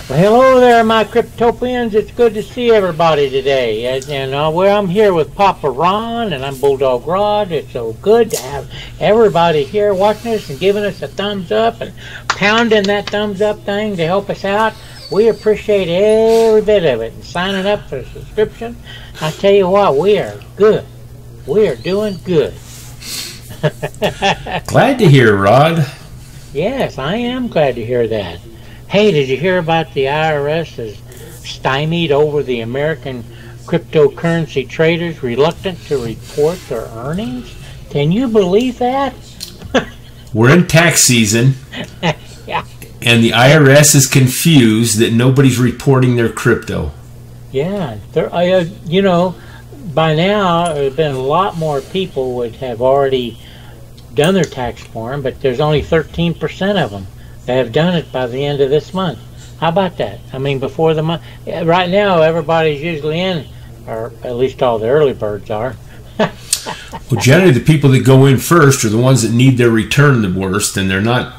Well, hello there, my Cryptopians. It's good to see everybody today. I'm here with Papa Ron, and I'm Bulldog Rod. It's so good to have everybody here watching us and giving us a thumbs up and pounding that thumbs up thing to help us out. We appreciate every bit of it. And signing up for a subscription, I tell you what, we are good. We are doing good. Glad to hear, Rod. Yes, I am glad to hear that. Hey, did you hear about the IRS is stymied over the American cryptocurrency traders reluctant to report their earnings? Can you believe that? We're in tax season, Yeah. and the IRS is confused that nobody's reporting their crypto. Yeah, by now there's been a lot more people would have already done their tax form, but there's only 13% of them that have done it by the end of this month. How about that? I mean, before the month. Right now, everybody's usually in, or at least all the early birds are. Well, generally, the people that go in first are the ones that need their return the worst, and they're not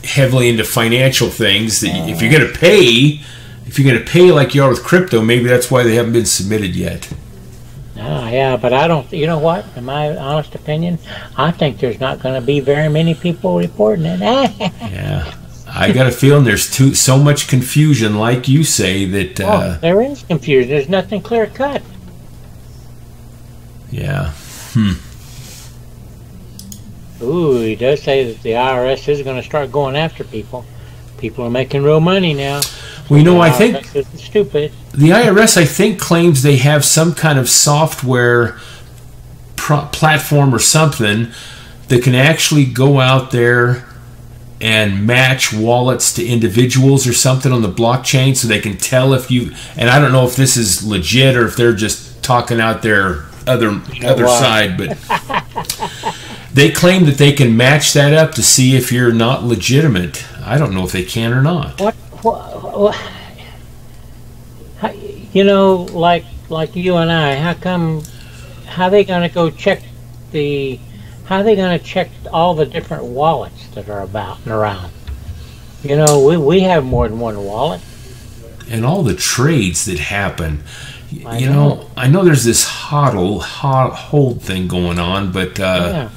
heavily into financial things. That if you're going to pay like you are with crypto, maybe that's why they haven't been submitted yet. Yeah, but I don't. You know what? In my honest opinion, I think there's not going to be very many people reporting it. Yeah, I got a feeling there's so much confusion, like you say, that there is confusion. There's nothing clear cut. Yeah. Ooh, he does say that the IRS is going to start going after people. People are making real money now. Well, I think it's stupid. The IRS, I think, claims they have some kind of software platform or something that can actually go out there and match wallets to individuals or something on the blockchain, so they can tell if you. And I don't know if this is legit or if they're just talking out their other side, but they claim that they can match that up to see if you're not legitimate. I don't know if they can or not. What like you and I, how are they going to go check all the different wallets that are about and around? We have more than one wallet. And all the trades that happen. I know there's this hold thing going on, but God,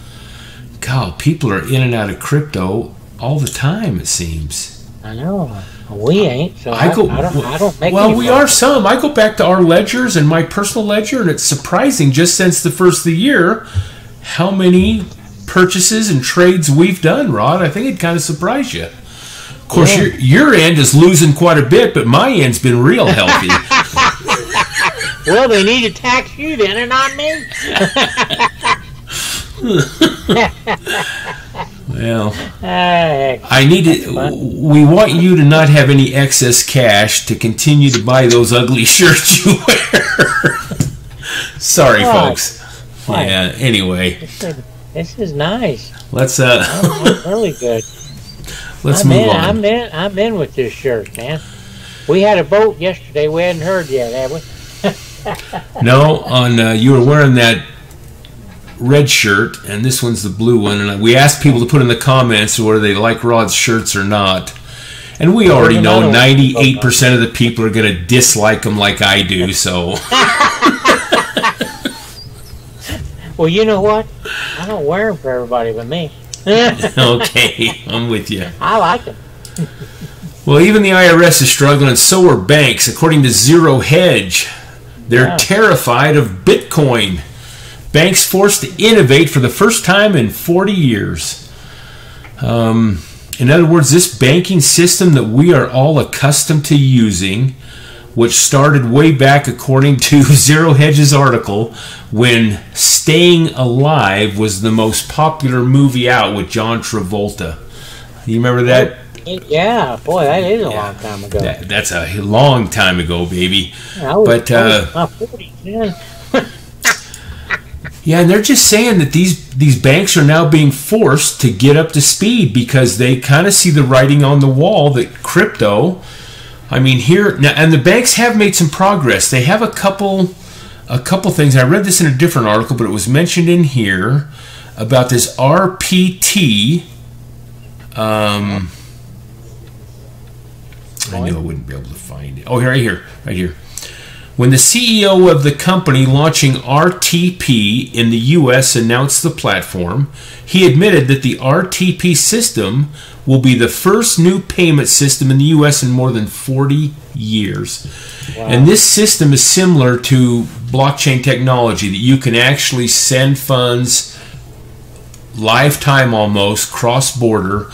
people are in and out of crypto all the time, it seems. I know. We ain't, so I don't make well, we are some. I go back to our ledgers and my personal ledger, and it's surprising just since the first of the year how many purchases and trades we've done, Rod. I think it kind of surprised you. Of course, your end is losing quite a bit, but my end's been real healthy. Well, they need to tax you then, and not me. Well, we want you to not have any excess cash to continue to buy those ugly shirts you wear. Sorry, folks. Right. Yeah, anyway. This is nice. Let's really good. Let's move on. I'm in with this shirt, man. We had a vote yesterday. We hadn't heard yet, have we? No, you were wearing that red shirt, and this one's the blue one, and we asked people to put in the comments whether they like Rod's shirts or not, and we already know 98% of the people are going to dislike them like I do, so. Well, you know what? I don't wear them for everybody but me. Okay, I'm with you. I like them. Well, even the IRS is struggling, and so are banks. According to Zero Hedge, they're terrified of Bitcoin. Banks forced to innovate for the first time in 40 years. In other words, this banking system that we are all accustomed to using, which started way back, according to Zero Hedge's article, when Staying Alive was the most popular movie out with John Travolta. You remember that? Yeah, boy, that is a long time ago. That's a long time ago, baby. I was my 40s, man. Yeah, and they're just saying that these banks are now being forced to get up to speed because they kind of see the writing on the wall that crypto. I mean, here now, and the banks have made some progress. They have a couple things. I read this in a different article, but it was mentioned in here about this RPT. Litecoin. I knew I wouldn't be able to find it. Oh, right here. When the CEO of the company launching RTP in the U.S. announced the platform, he admitted that the RTP system will be the first new payment system in the U.S. in more than 40 years. Wow. And this system is similar to blockchain technology, that you can actually send funds lifetime almost, cross-border.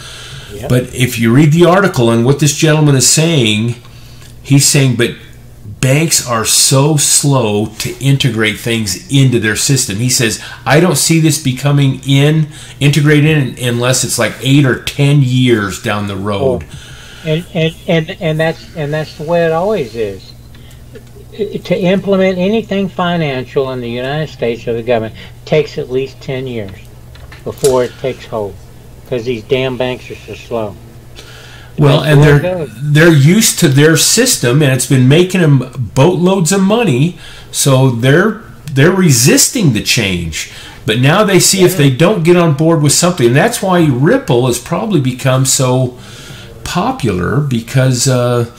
Yep. But if you read the article and what this gentleman is saying, he's saying, but banks are so slow to integrate things into their system. He says, I don't see this becoming integrated in unless it's like 8 or 10 years down the road. Oh. And that's the way it always is. To implement anything financial in the United States or the government takes at least 10 years before it takes hold, because these damn banks are so slow. Well, and they're used to their system, and it's been making them boatloads of money, so they're resisting the change. But now they see if they don't get on board with something, and that's why Ripple has probably become so popular, because the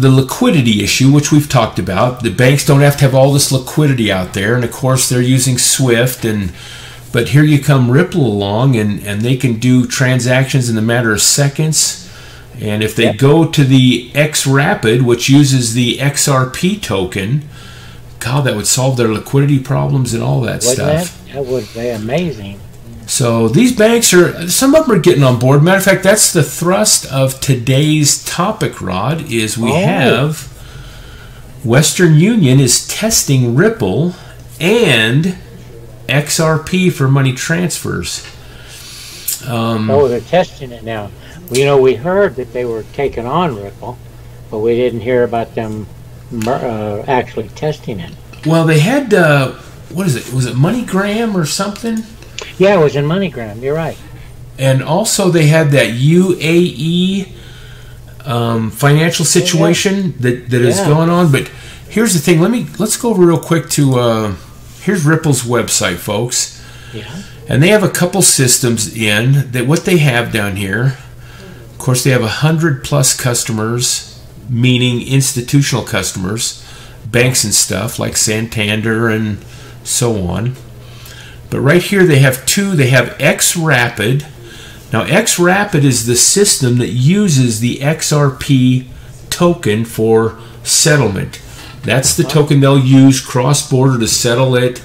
liquidity issue, which we've talked about, the banks don't have to have all this liquidity out there, and of course they're using Swift but here you come Ripple along, and they can do transactions in a matter of seconds. And if they go to the XRapid, which uses the XRP token, God, that would solve their liquidity problems and all that stuff. That would be amazing. So these banks some of them are getting on board. Matter of fact, that's the thrust of today's topic, Rod, is we have Western Union is testing Ripple and XRP for money transfers. They're testing it now. Well, we heard that they were taking on Ripple, but we didn't hear about them actually testing it. Well, they had, what is it? Was it MoneyGram or something? Yeah, it was in MoneyGram. You're right. And also they had that UAE financial situation that is going on. But here's the thing. Let's go over real quick to... here's Ripple's website, folks. Yeah. And they have a couple systems that what they have down here. Of course, they have 100+ customers, meaning institutional customers, banks and stuff like Santander and so on. But right here they have two. They have XRapid. Now, XRapid is the system that uses the XRP token for settlement. That's the token they'll use cross-border to settle it,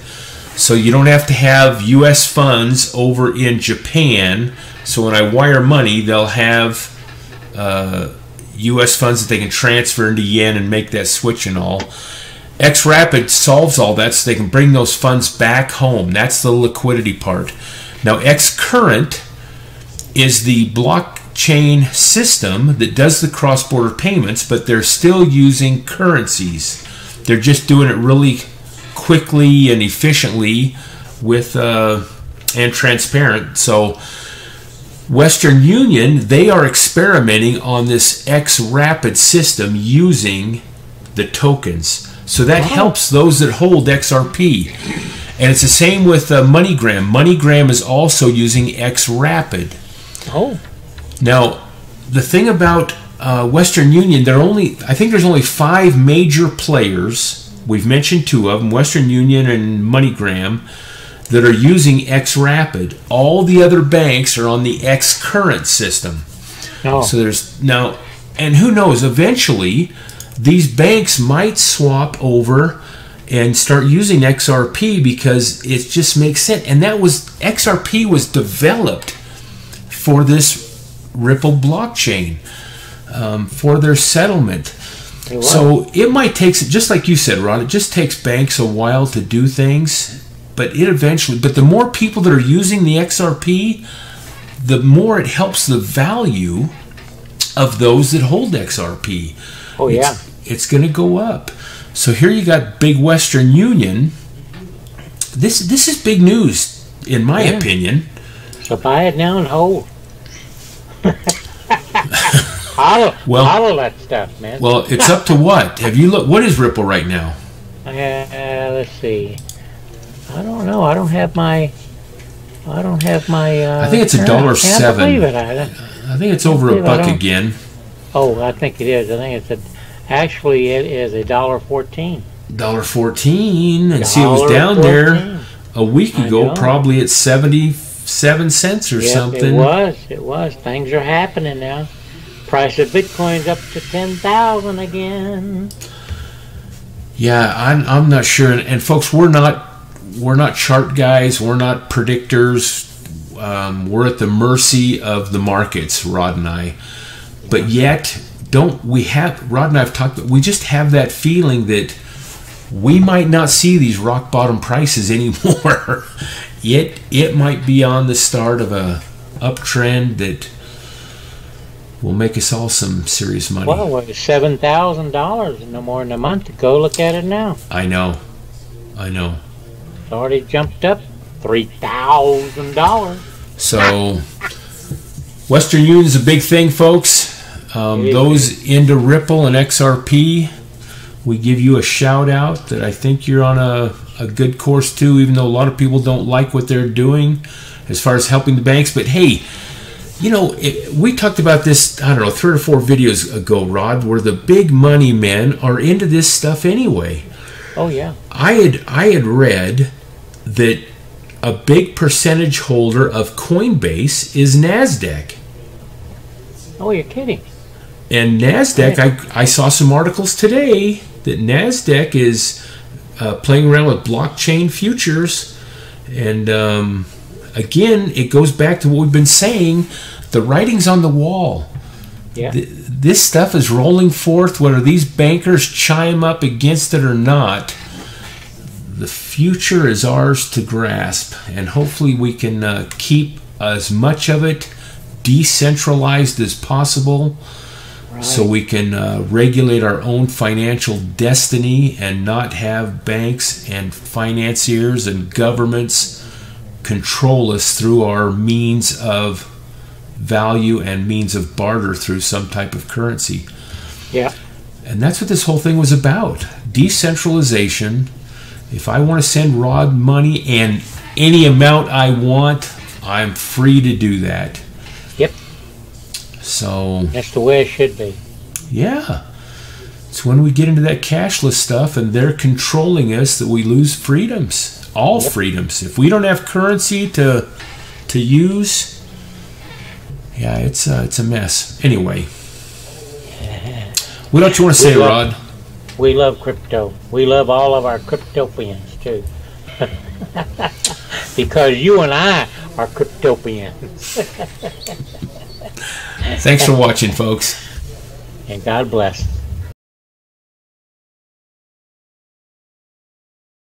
so you don't have to have U.S. funds over in Japan. So when I wire money, they'll have U.S. funds that they can transfer into yen and make that switch and all. XRapid solves all that so they can bring those funds back home. That's the liquidity part. Now, XCurrent is the blockchain system that does the cross-border payments, but they're still using currencies. They're just doing it really quickly and efficiently and transparent. So Western Union, they are experimenting on this XRapid system using the tokens. So that helps those that hold XRP. And it's the same with MoneyGram. MoneyGram is also using XRapid. Oh. Now, the thing about Western Union, I think there's only 5 major players. We've mentioned 2 of them, Western Union and MoneyGram, that are using XRapid. All the other banks are on the XCurrent system. Oh. So and who knows, eventually these banks might swap over and start using XRP because it just makes sense. And XRP was developed for this Ripple blockchain. For their settlement. So it might take, just like you said, Ron, it just takes banks a while to do things, but the more people that are using the XRP, the more it helps the value of those that hold XRP. Oh, yeah. It's going to go up. So here you got big Western Union. This is big news, in my opinion. So buy it now and hold. All that stuff, man. Well, it's up to what? Have you looked? What is Ripple right now? Let's see. I don't know. I don't have my. I think it's $1.07. I can't believe it. I think it's over $1 again. Oh, I think it is. I think it's actually it is $1.14. $1.14, and see, it was down there a week ago, probably at 77 cents or something. It was. Things are happening now. Price of Bitcoin's up to 10,000 again. Yeah, I'm not sure. And folks, we're not chart guys. We're not predictors. We're at the mercy of the markets, Rod and I. But yet, Rod and I have talked. We just have that feeling that we might not see these rock bottom prices anymore. It might be on the start of a uptrend that will make us all some serious money. Well, it was $7,000 no more than a month ago. Look at it now. I know. It's already jumped up $3,000. So, Western Union is a big thing, folks. Those into Ripple and XRP, we give you a shout out that I think you're on a good course too, even though a lot of people don't like what they're doing as far as helping the banks. But hey, you know, we talked about this, I don't know, 3 or 4 videos ago, Rod, where the big money men are into this stuff anyway. Oh, yeah. I had read that a big percentage holder of Coinbase is NASDAQ. Oh, you're kidding. And NASDAQ, I saw some articles today that NASDAQ is playing around with blockchain futures. And again, it goes back to what we've been saying. The writing's on the wall. Yeah. This stuff is rolling forth, whether these bankers chime up against it or not. The future is ours to grasp, and hopefully we can keep as much of it decentralized as possible, right, so we can regulate our own financial destiny and not have banks and financiers and governments control us through our means of value and means of barter through some type of currency. Yeah. And that's what this whole thing was about. Decentralization. If I want to send Rod money and any amount I want, I'm free to do that. Yep. So that's the way it should be. Yeah. It's when we get into that cashless stuff and they're controlling us that we lose freedoms. All freedoms. If we don't have currency to use, yeah, it's a mess. Anyway, what else you want to say, Rod? We love crypto. We love all of our cryptopians too, because you and I are cryptopians. Thanks for watching, folks. And God bless.